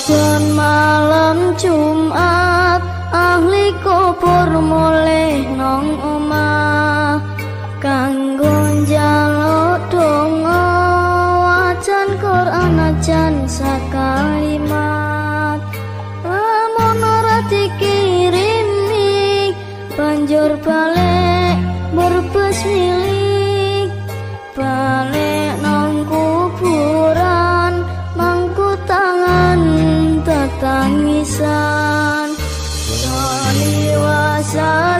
Don malam Jumat ahli kubur mulih nang omah kanggo njaluk donga wacan Quran ajan sakalimat lamun ora dikirimi banjur balik berbes milik balik nang kuburan mangku tangan tangisan Saliwasa